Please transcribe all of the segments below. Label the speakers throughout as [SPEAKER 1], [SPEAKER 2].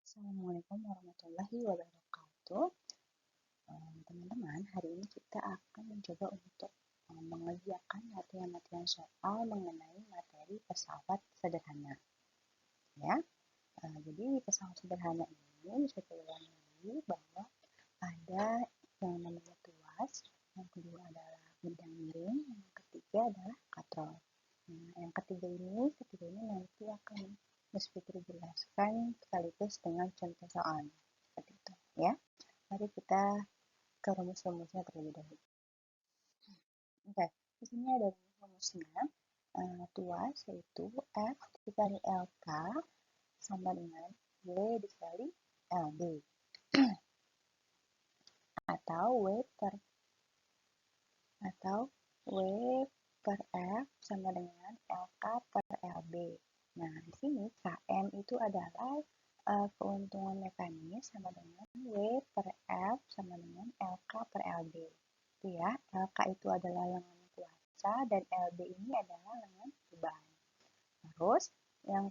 [SPEAKER 1] Assalamualaikum warahmatullahi wabarakatuh. Teman-teman, hari ini kita akan mencoba untuk mengerjakan latihan-latihan soal mengenai materi pesawat sederhana. Ya, jadi pesawat sederhana ini bisa kita ulangi bahwa ada yang namanya tuas, yang kedua adalah bidang miring, yang ketiga adalah katrol. Nah, yang ketiga ini nanti akan Mas Fitri jelaskan sekaligus dengan contoh soalnya. Seperti itu, ya. Mari kita ke rumus-rumusnya terlebih dahulu. Oke, di sini ada rumus-rumusnya. Tuas yaitu F dikali LK sama dengan W dikali LB atau W per F sama dengan LK per LB. Nah, di sini KM itu adalah keuntungan mekanis sama dengan W per F sama dengan LK per LB. Itu ya, LK itu adalah lengan kuasa dan LB ini adalah lengan beban. Terus rumus yang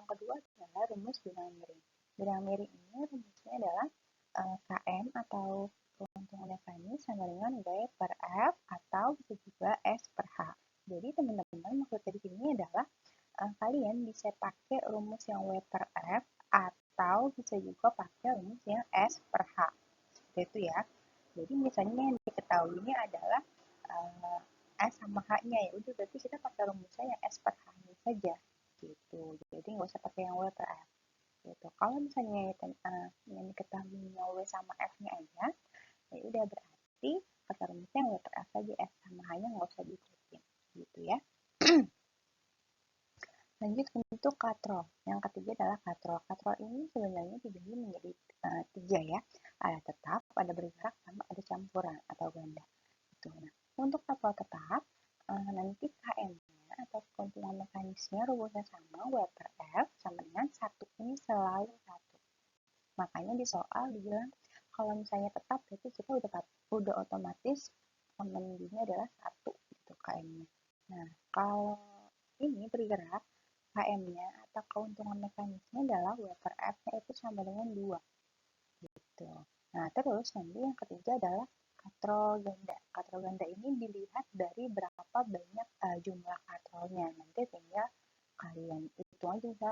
[SPEAKER 1] kedua adalah rumus bidang miring. Bidang miring ini rumusnya adalah KM atau keuntungan mekanis sama dengan W per F atau bisa juga S per H. Jadi teman-teman maksudnya di sini adalah kalian bisa pakai rumus yang W per F atau bisa juga pakai rumus yang S per H. Seperti itu ya. Jadi misalnya yang diketahui ini adalah S sama H-nya, ya udah berarti kita pakai rumusnya yang S per H-nya saja gitu. Jadi nggak usah pakai yang W per F gitu. Kalau misalnya yang diketahuinya W sama F-nya aja, ya udah berarti pakai rumusnya yang W per F saja, S sama H-nya nggak usah diikutin gitu ya. Lanjut untuk katrol. Yang ketiga adalah katrol. Katrol ini sebenarnya dibagi menjadi tiga ya. Ada tetap, ada bergerak, sama ada campuran atau ganda. Gitu. Nah, untuk katrol tetap, nanti KM-nya atau keuntungan mekanisnya rumusnya sama, W per F sama dengan 1. Ini selalu 1. Makanya di soal dibilang kalau misalnya tetap berarti kita udah otomatis menunggunya adalah 1 gitu KM-nya. Nah, kalau ini bergerak, KM-nya atau keuntungan mekanisnya adalah W per F-nya itu sama dengan 2 gitu. Nah, terus nanti yang ketiga adalah katrol ganda. Katrol ganda ini dilihat dari berapa banyak jumlah katrolnya. Nanti tinggal kalian hitung aja misal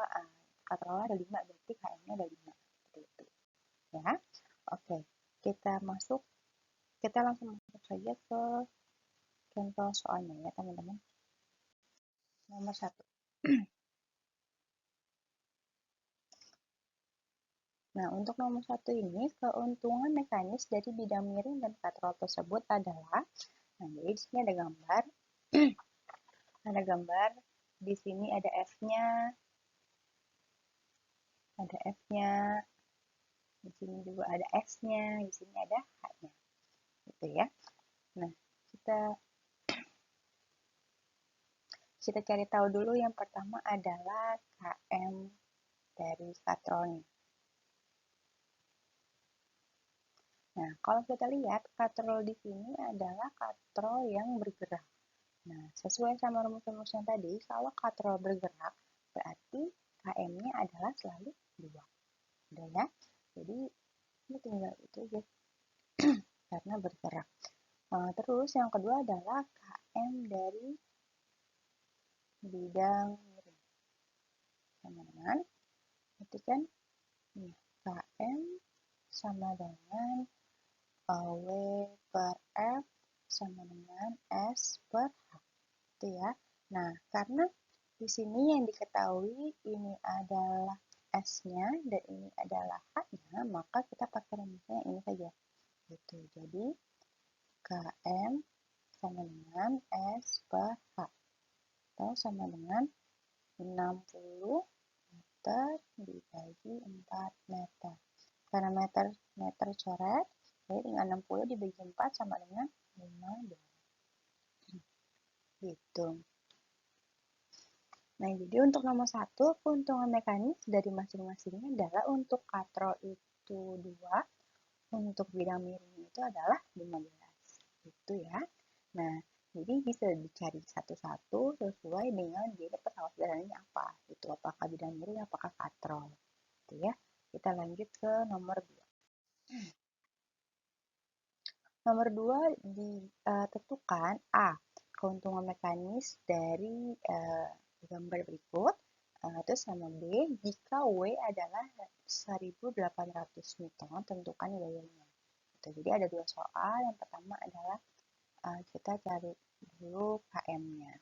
[SPEAKER 1] katrolnya ada 5 berarti KM-nya ada 5 seperti itu. Ya. Oke, kita langsung masuk saja ke contoh soalnya ya, teman-teman. Nomor 1. Nah, untuk nomor 1 ini, keuntungan mekanis dari bidang miring dan katrol tersebut adalah, nah jadi di sini ada gambar, di sini ada F-nya, di sini juga ada S-nya, di sini ada H-nya, gitu ya. Nah, kita cari tahu dulu yang pertama adalah KM dari katrolnya. Nah, kalau kita lihat katrol di sini adalah katrol yang bergerak. Nah, sesuai sama rumus-rumus yang tadi, kalau katrol bergerak, berarti KM-nya adalah selalu 2. Udah ya? Jadi, ini tinggal itu aja, karena bergerak. Terus yang kedua adalah KM dari bidang miring. Sama dengan, itu kan, KM sama dengan W per F sama dengan S per H. Itu ya. Nah, karena di sini yang diketahui ini adalah S-nya dan ini adalah H-nya, maka kita pakai rumusnya ini saja. Gitu. Jadi, KM sama dengan S per H. Atau sama dengan 60 meter dibagi 4 meter. Karena meter coret, jadi dengan 60 dibagi 4 sama dengan 15. Gitu. Nah, jadi untuk nomor 1, keuntungan mekanis dari masing-masingnya adalah untuk katrol itu 2, untuk bidang miring itu adalah 15. Gitu ya. Nah, jadi bisa dicari satu-satu sesuai dengan jenis pesawat sederhananya apa. Itu apakah bidang miring, apakah katrol. Gitu ya. Kita lanjut ke nomor 2. Nomor 2 ditentukan A. Keuntungan mekanis dari gambar berikut. Terus sama B, jika W adalah 1800 Newton, tentukan gayanya. Jadi ada dua soal. Yang pertama adalah kita cari dulu KM-nya.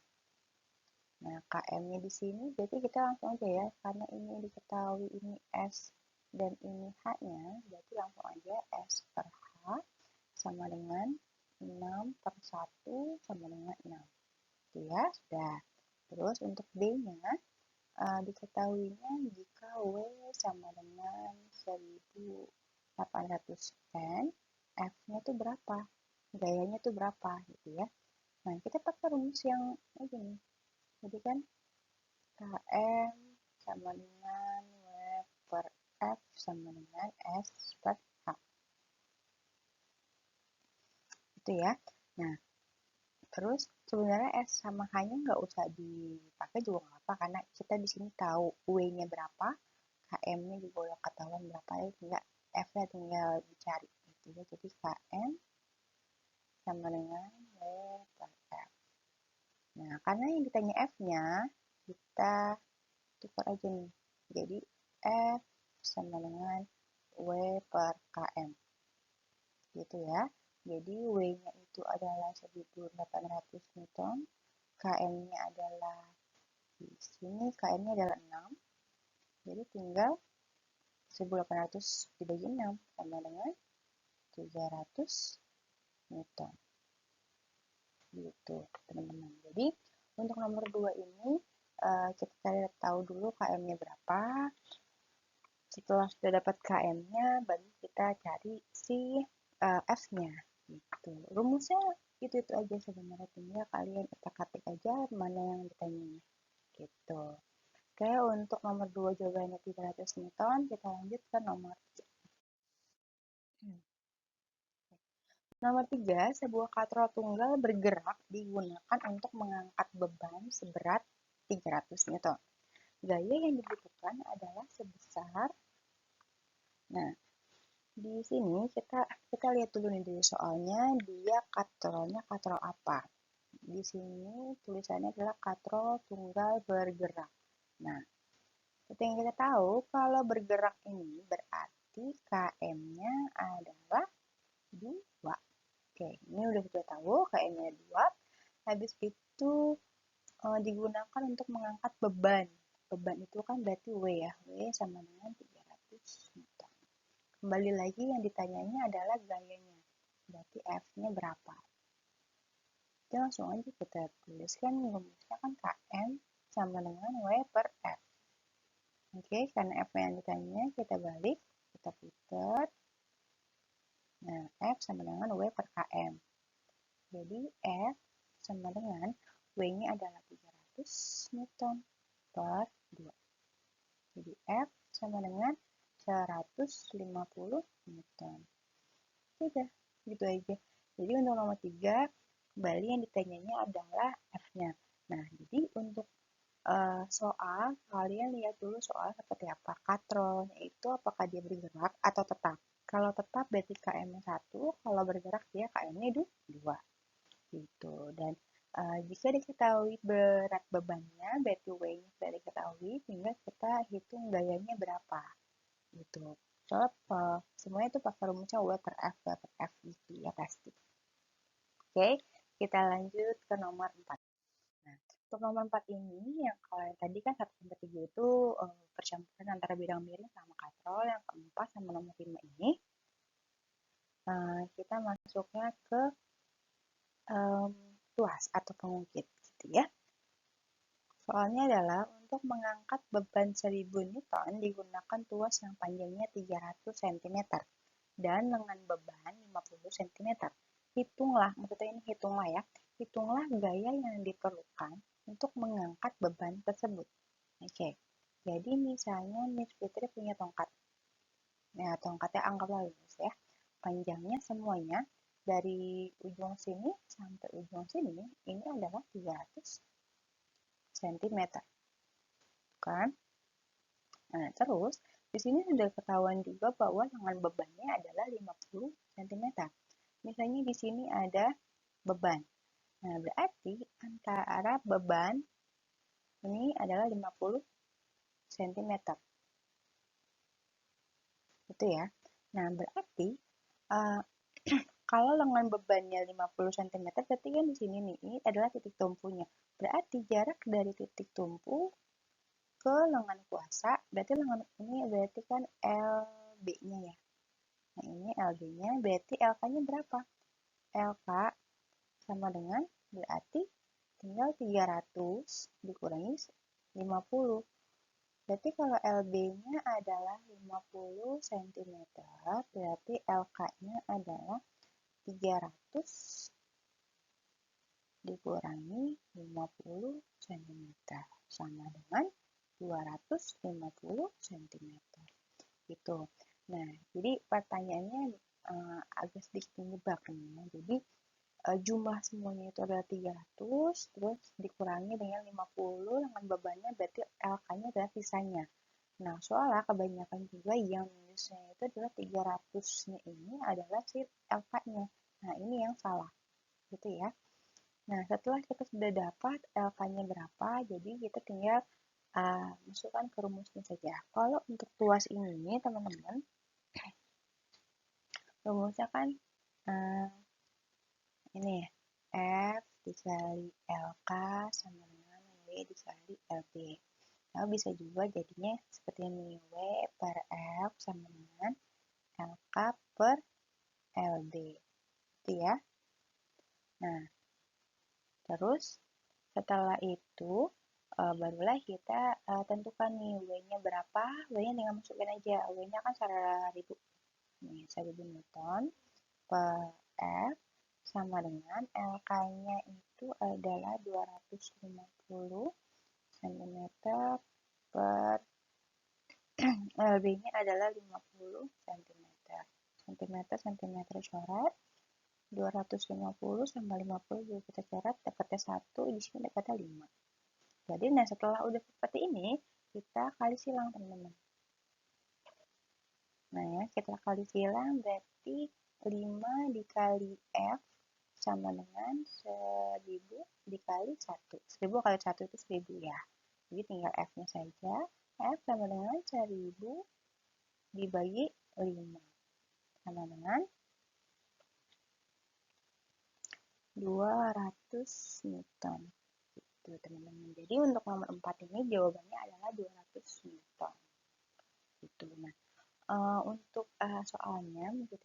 [SPEAKER 1] Nah, KM-nya di sini, berarti kita langsung aja ya, karena ini diketahui ini S dan ini H-nya, berarti langsung aja S per H sama dengan 6 per 1 sama dengan 6. Itu ya, sudah. Terus untuk B-nya, diketahuinya jika W sama dengan 1800N, F-nya itu berapa? Gayanya itu berapa gitu ya. Nah, kita pakai rumus yang ini nih. Jadi kan KM sama dengan W per F sama dengan S per H. Itu ya. Nah, terus sebenarnya S sama H-nya nggak usah dipakai juga nggak apa, karena kita di sini tahu W-nya berapa, KM-nya juga udah ketahuan berapa, ya tinggal F-nya tinggal dicari gitu ya. Jadi KM sama dengan W per F. Nah, karena yang ditanya F-nya, kita tukar aja nih. Jadi F sama dengan W per KM. Gitu ya. Jadi W-nya itu adalah 1800 Newton, KM-nya adalah di sini, KM-nya adalah 6. Jadi tinggal 1800 dibagi 6 sama dengan 300 Newton. Gitu, teman-teman. Jadi untuk nomor 2 ini kita cari tahu dulu KM-nya berapa. Setelah sudah dapat KM-nya, baru kita cari si F-nya. Gitu. Rumusnya itu aja sebenarnya, tinggal kalian ketik aja mana yang ditanya. Gitu. Oke, untuk nomor 2 jawabannya 300 Newton, kita lanjut ke nomor 3. Nomor 3, sebuah katrol tunggal bergerak digunakan untuk mengangkat beban seberat 300 Newton. Gaya yang dibutuhkan adalah sebesar, nah di sini kita lihat dulu nih dari soalnya, dia katrolnya katrol apa. Di sini tulisannya adalah katrol tunggal bergerak. Nah, seperti yang kita tahu, kalau bergerak ini berarti KM-nya adalah 2. Oke, ini udah kita tahu KM-nya 2. Habis itu digunakan untuk mengangkat beban. Beban itu kan berarti W ya. W sama dengan 300 Newton. Kembali lagi yang ditanyanya adalah gayanya. Berarti F-nya berapa? Jadi langsung aja kita tuliskan rumusnya kan KM sama dengan W per F. Oke, karena F yang ditanya kita balik, kita putar. Nah, F sama dengan W per KM. Jadi F sama dengan W-nya adalah 300 Newton per 2. Jadi F sama dengan 150 Newton. Sudah, gitu aja. Jadi untuk nomor 3, kembali yang ditanyanya adalah F-nya. Nah, jadi untuk soal, kalian lihat dulu soal seperti apa. Katrolnya itu apakah dia bergerak atau tetap. Kalau tetap berarti KM-nya 1, kalau bergerak dia KM-nya 2. Gitu. Dan jika diketahui berat bebannya, berarti W-nya sudah diketahui, tinggal kita hitung gayanya berapa. Gitu. Soalnya semuanya itu pakai rumusnya W per F gitu ya pasti. Oke, kita lanjut ke nomor 4. Nah, untuk nomor 4 ini, yang kalau tadi kan 1-3 itu percampuran antara bidang miring sama katrol, yang keempat sama nomor 5 ini, kita masuknya ke tuas atau pengungkit gitu ya. Soalnya adalah untuk mengangkat beban 1000 Newton digunakan tuas yang panjangnya 300 cm dan dengan beban 50 cm. Hitunglah, maksudnya ini hitunglah ya, hitunglah gaya yang diperlukan untuk mengangkat beban tersebut. Oke, jadi misalnya Miss Fitri punya tongkat. Nah, tongkatnya anggaplah lurus ya. Panjangnya semuanya dari ujung sini sampai ujung sini ini adalah 300 cm. Kan? Nah, terus di sini sudah ketahuan juga bahwa lengan bebannya adalah 50 cm. Misalnya di sini ada beban. Nah, berarti antara beban ini adalah 50 cm. Itu ya. Nah, berarti kalau lengan bebannya 50 cm, berarti kan di sini nih, ini adalah titik tumpunya. Berarti jarak dari titik tumpu ke lengan kuasa, berarti lengan ini berarti kan LB-nya ya. Nah, ini LB-nya, berarti LK-nya berapa? LK sama dengan, berarti tinggal 300 dikurangi 50. Berarti kalau LB-nya adalah 50 cm, berarti LK-nya adalah 300 dikurangi 50 cm sama dengan 250 cm. Gitu. Nah, jadi pertanyaannya agak sedikit menjebak nih. Jadi jumlah semuanya itu adalah 300, terus dikurangi dengan 50 dengan bebannya, berarti LK-nya adalah sisanya. Nah, soalnya kebanyakan juga yang nulisnya itu adalah 300-nya ini adalah si LK-nya. Nah, ini yang salah. Gitu ya. Nah, setelah kita sudah dapat LK-nya berapa, jadi kita tinggal masukkan ke rumusnya saja. Kalau untuk tuas ini, teman-teman, rumusnya kan ini ya, F dikali LK sama dengan W dikali LB. Nah, bisa juga jadinya seperti ini, W per F sama dengan LK per LB. Itu ya. Nah, terus setelah itu barulah kita tentukan nih W-nya berapa. W-nya tinggal masukin aja. W-nya kan 1000. Nih, 1000 Newton per F sama dengan LK-nya itu adalah 250 cm per LB-nya adalah 50 cm. cm coret, 250 sama 50 juga kita coret, dapatnya 1, di sini dapatnya 5. Jadi, nah setelah udah seperti ini, kita kali silang, teman-teman. Nah ya, kita kali silang berarti 5 dikali F sama dengan 1000 dikali 1. 1000 kali 1 itu 1000 ya. Jadi tinggal F-nya saja. F sama dengan 1000 dibagi 5. Sama dengan 200 Newton. Gitu, teman-teman. Jadi untuk nomor 4 ini jawabannya adalah 200 Newton. Gitu. Nah, untuk soalnya bisa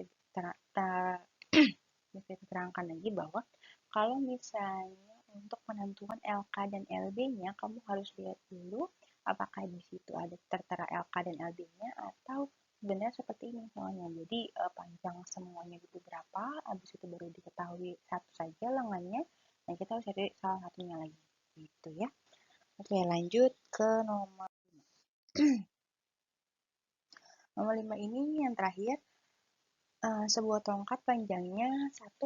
[SPEAKER 1] diterangkan lagi bahwa kalau misalnya untuk penentuan LK dan LB-nya, kamu harus lihat dulu apakah di situ ada tertera LK dan LB-nya atau sebenarnya seperti ini soalnya. Jadi panjang semuanya itu berapa, habis itu baru diketahui satu saja lengannya, dan kita harus cari salah satunya lagi. Gitu ya. Oke, lanjut ke nomor 5. Nomor 5 ini yang terakhir, sebuah tongkat panjangnya 1,5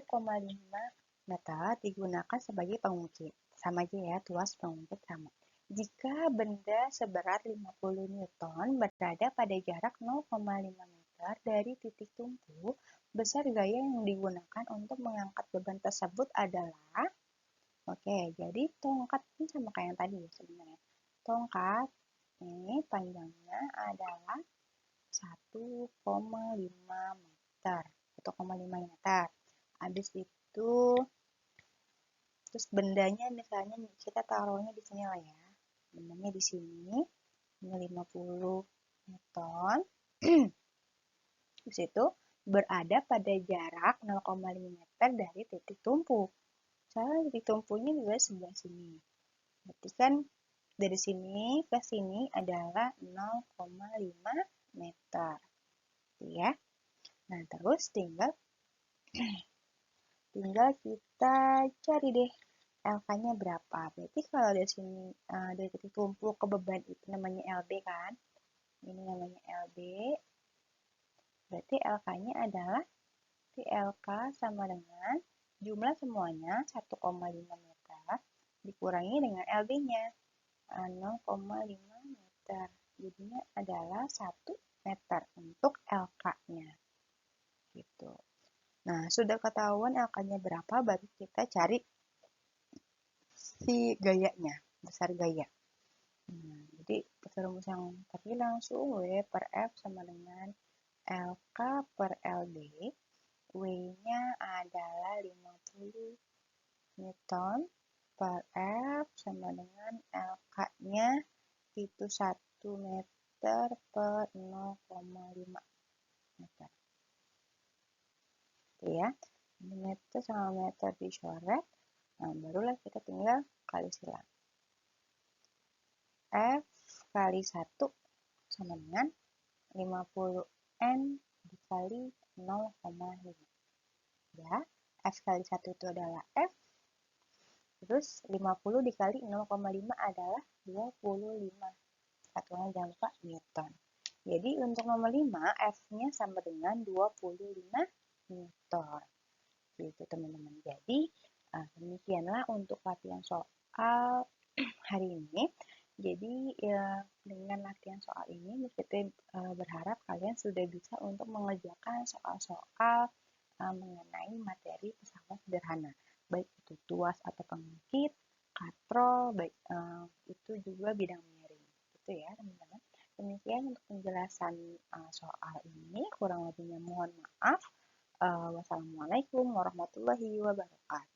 [SPEAKER 1] meter digunakan sebagai pengungkit. Sama aja ya, tuas pengungkit sama. Jika benda seberat 50 Newton berada pada jarak 0,5 meter dari titik tumpu, besar gaya yang digunakan untuk mengangkat beban tersebut adalah, oke, jadi tongkat ini sama kayak yang tadi ya sebenarnya. Tongkat ini panjangnya adalah 1,5 meter. 1,5 meter. Habis itu, terus bendanya misalnya kita taruhnya di sini lah ya. Bendanya di sini, ini 50 Newton. Habis itu berada pada jarak 0,5 meter dari titik tumpu. Soalnya titik tumpunya juga sebelah sini. Berarti kan dari sini ke sini adalah 0,5 meter. Ya. Nah, terus tinggal kita cari deh LK-nya berapa. Berarti kalau dari sini dari titik tumpu ke beban itu namanya LB kan. Ini namanya LB. Berarti LK-nya adalah LK sama dengan jumlah semuanya 1,5 meter dikurangi dengan LB-nya 0,5 meter. Jadinya adalah 1 meter untuk LK-nya. Gitu. Nah, sudah ketahuan LK-nya berapa, baru kita cari si gayanya, besar gaya. Nah, jadi rumus yang tadi langsung W per F sama dengan LK per LB. W-nya adalah 50 Newton per F sama dengan LK-nya itu 1 meter per 0,5 meter. Oke ya, meter sama meter dicoret. Nah, barulah kita tinggal kali silang. F kali 1 sama dengan 50N dikali 0,5. Ya, F kali 1 itu adalah F. Terus 50 dikali 0,5 adalah 25. Satuannya jangan lupa Newton. Jadi untuk nomor 5, F-nya sama dengan 25 Newton. Gitu teman-teman. Jadi demikianlah untuk latihan soal hari ini. Jadi ya, dengan latihan soal ini kita berharap kalian sudah bisa untuk mengerjakan soal-soal mengenai materi pesawat sederhana, baik itu tuas atau pengungkit, katrol, baik itu juga bidang miring, gitu ya teman-teman. Demikian untuk penjelasan soal ini, kurang lebihnya mohon maaf. Wassalamualaikum warahmatullahi wabarakatuh.